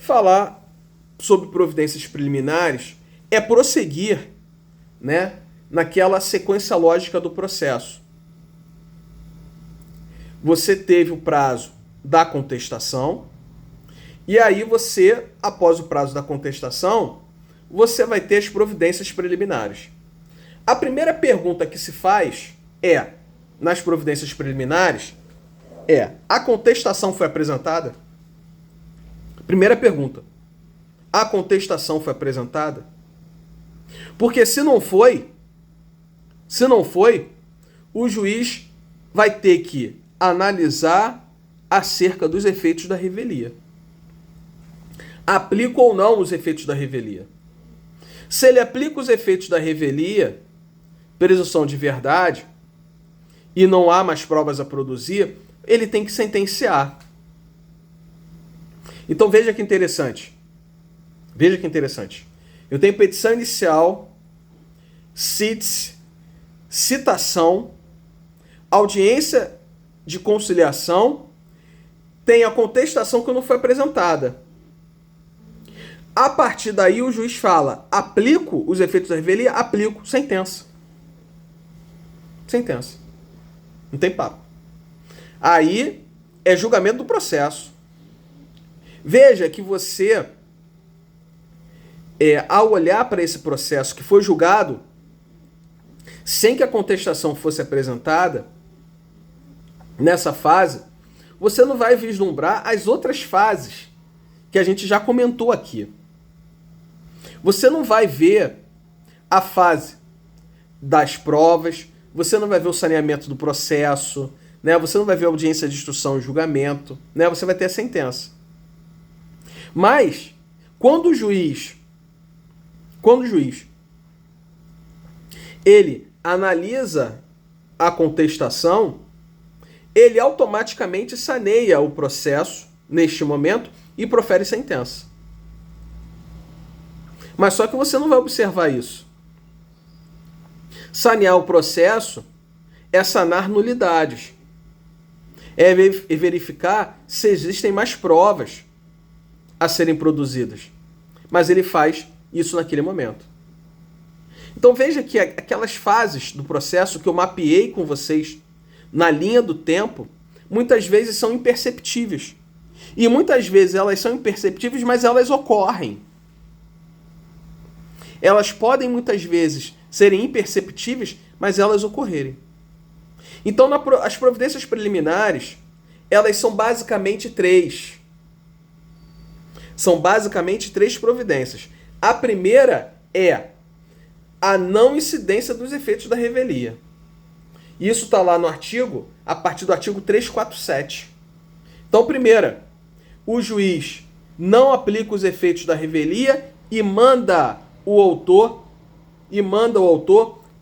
Falar sobre providências preliminares é prosseguir, né, naquela sequência lógica do processo. Você teve o prazo da contestação, e aí você, após o prazo da contestação, você vai ter as providências preliminares. A primeira pergunta que se faz nas providências preliminares, a contestação foi apresentada? Primeira pergunta. A contestação foi apresentada? Porque se não foi, o juiz vai ter que analisar acerca dos efeitos da revelia. Aplica ou não os efeitos da revelia? Se ele aplica os efeitos da revelia, presunção de verdade, e não há mais provas a produzir, ele tem que sentenciar. Então veja que interessante. Veja que interessante. Eu tenho petição inicial, cite, citação, audiência de conciliação, tem a contestação que não foi apresentada. A partir daí o juiz fala, aplico os efeitos da revelia? Aplico, sentença. Sentença. Não tem papo. Aí é julgamento do processo. Veja que você, ao olhar para esse processo que foi julgado, sem que a contestação fosse apresentada, nessa fase, você não vai vislumbrar as outras fases que a gente já comentou aqui. Você não vai ver a fase das provas, você não vai ver o saneamento do processo, né? Você não vai ver a audiência de instrução e julgamento, né? Você vai ter a sentença. Mas, quando o juiz ele analisa a contestação, ele automaticamente saneia o processo neste momento e profere sentença. Mas só que você não vai observar isso. Sanear o processo é sanar nulidades. É verificar se existem mais provas a serem produzidas. Mas ele faz isso naquele momento. Então veja que aquelas fases do processo que eu mapeei com vocês na linha do tempo, muitas vezes são imperceptíveis. E muitas vezes elas são imperceptíveis, mas elas ocorrem. Elas podem muitas vezes serem imperceptíveis, mas elas ocorrerem. Então as providências preliminares, elas são basicamente três. São basicamente três providências. A primeira é a não incidência dos efeitos da revelia. Isso está lá no artigo, a partir do artigo 347. Então, primeira, o juiz não aplica os efeitos da revelia e manda o autor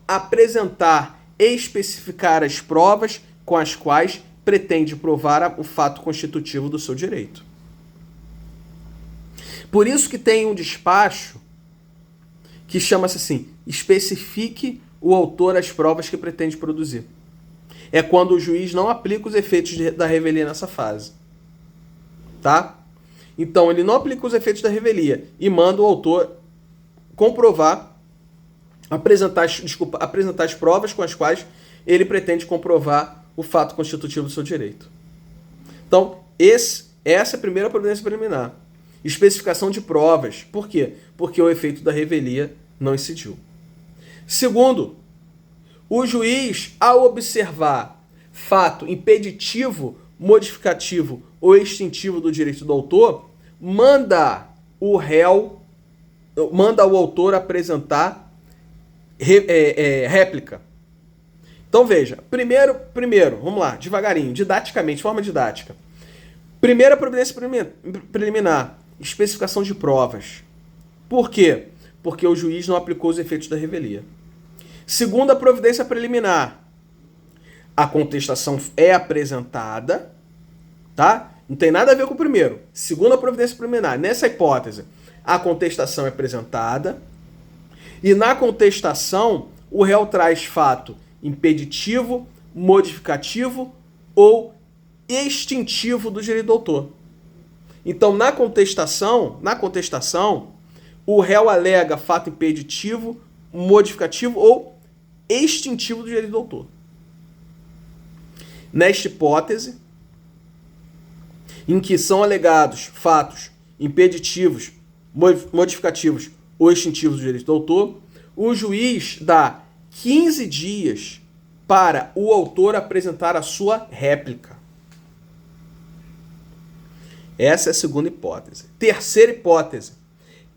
apresentar e especificar as provas com as quais pretende provar o fato constitutivo do seu direito. Por isso que tem um despacho que chama-se assim, especifique o autor as provas que pretende produzir. É quando o juiz não aplica os efeitos da revelia nessa fase. Tá? Então, ele não aplica os efeitos da revelia e manda o autor comprovar, apresentar as provas com as quais ele pretende comprovar o fato constitutivo do seu direito. Então, essa é a primeira providência preliminar. Especificação de provas. Por quê? Porque o efeito da revelia não incidiu. Segundo, o juiz, ao observar fato impeditivo, modificativo ou extintivo do direito do autor, manda o autor apresentar réplica. Então veja, primeiro, vamos lá, devagarinho, didaticamente, forma didática. Primeira providência preliminar, especificação de provas. Por quê? Porque o juiz não aplicou os efeitos da revelia. Segunda providência preliminar, a contestação é apresentada, tá? Não tem nada a ver com o primeiro. Segunda providência preliminar, nessa hipótese, a contestação é apresentada e na contestação o réu traz fato impeditivo, modificativo ou extintivo do direito do autor. Então, na contestação, o réu alega fato impeditivo, modificativo ou extintivo do direito do autor. Nesta hipótese, em que são alegados fatos impeditivos, modificativos ou extintivos do direito do autor, o juiz dá 15 dias para o autor apresentar a sua réplica. Essa é a segunda hipótese. Terceira hipótese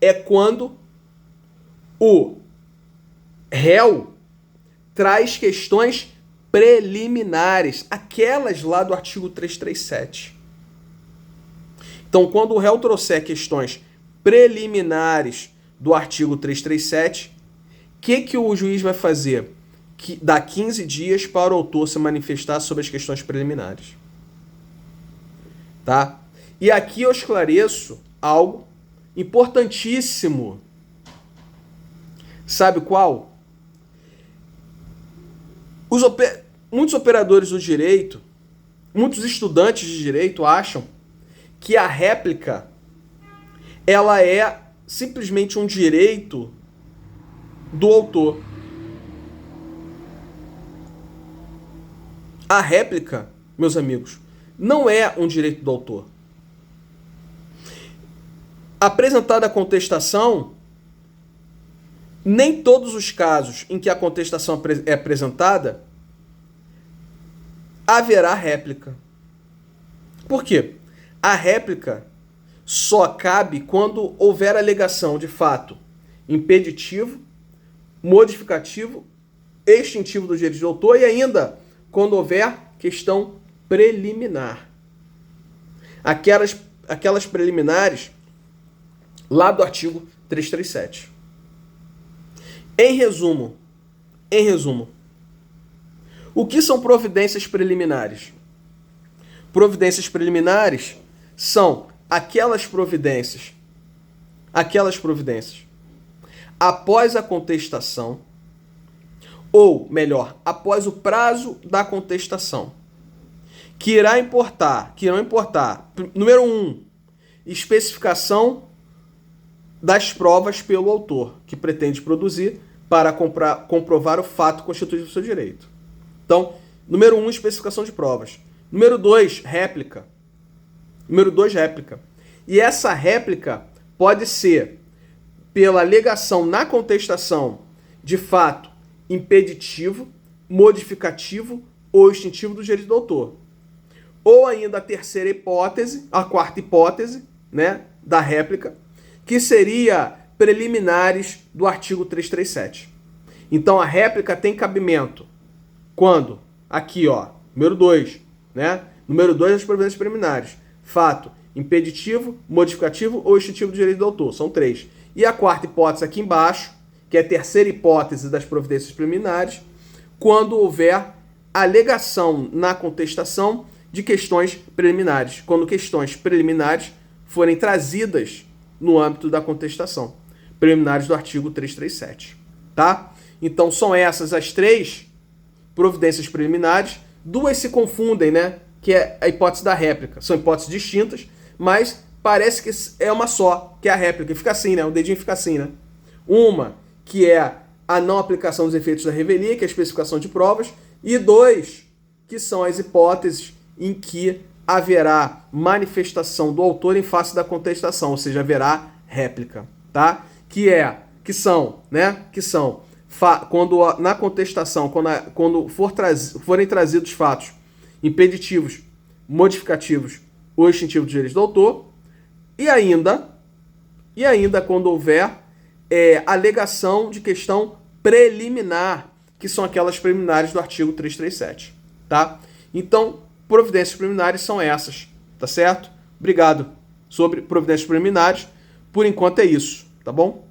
é quando o réu traz questões preliminares, aquelas lá do artigo 337. Então, quando o réu trouxer questões preliminares do artigo 337, o que o juiz vai fazer? Que dá 15 dias para o autor se manifestar sobre as questões preliminares. Tá? E aqui eu esclareço algo importantíssimo. Sabe qual? Muitos operadores do direito, muitos estudantes de direito acham que a réplica ela é simplesmente um direito do autor. A réplica, meus amigos, não é um direito do autor. Apresentada a contestação, nem todos os casos em que a contestação é apresentada haverá réplica. Por quê? A réplica só cabe quando houver alegação de fato impeditivo, modificativo, extintivo do direito do autor e ainda quando houver questão preliminar. Aquelas preliminares lá do artigo 337. Em resumo, o que são providências preliminares? Providências preliminares são aquelas providências após a contestação, ou melhor, após o prazo da contestação, que irão importar, número 1, especificação das provas pelo autor, que pretende produzir para comprovar o fato constitutivo do seu direito. Então, número 1, especificação de provas. Número 2, réplica. E essa réplica pode ser pela alegação na contestação de fato impeditivo, modificativo ou extintivo do direito do autor. Ou ainda a terceira hipótese, a quarta hipótese, né, da réplica, que seria preliminares do artigo 337. Então a réplica tem cabimento quando? Aqui, ó, número 2, né? Número 2 das providências preliminares. Fato impeditivo, modificativo ou extintivo do direito do autor. São 3. E a quarta hipótese aqui embaixo, que é a terceira hipótese das providências preliminares, quando houver alegação na contestação de questões preliminares. Quando questões preliminares forem trazidas no âmbito da contestação. Preliminares do artigo 337. Tá? Então são essas as 3 providências preliminares. 2 se confundem, né? Que é a hipótese da réplica. São hipóteses distintas, mas parece que é uma só, que é a réplica. Fica assim, né? O dedinho fica assim, né? Uma, que é a não aplicação dos efeitos da revelia, que é a especificação de provas. E 2, que são as hipóteses em que haverá manifestação do autor em face da contestação, ou seja, haverá réplica, tá? Que são quando na contestação, quando forem trazidos fatos impeditivos, modificativos ou extintivos do direito do autor, e ainda quando houver alegação de questão preliminar, que são aquelas preliminares do artigo 337, tá? Então, providências preliminares são essas, tá certo? Obrigado. Sobre providências preliminares, por enquanto é isso, tá bom?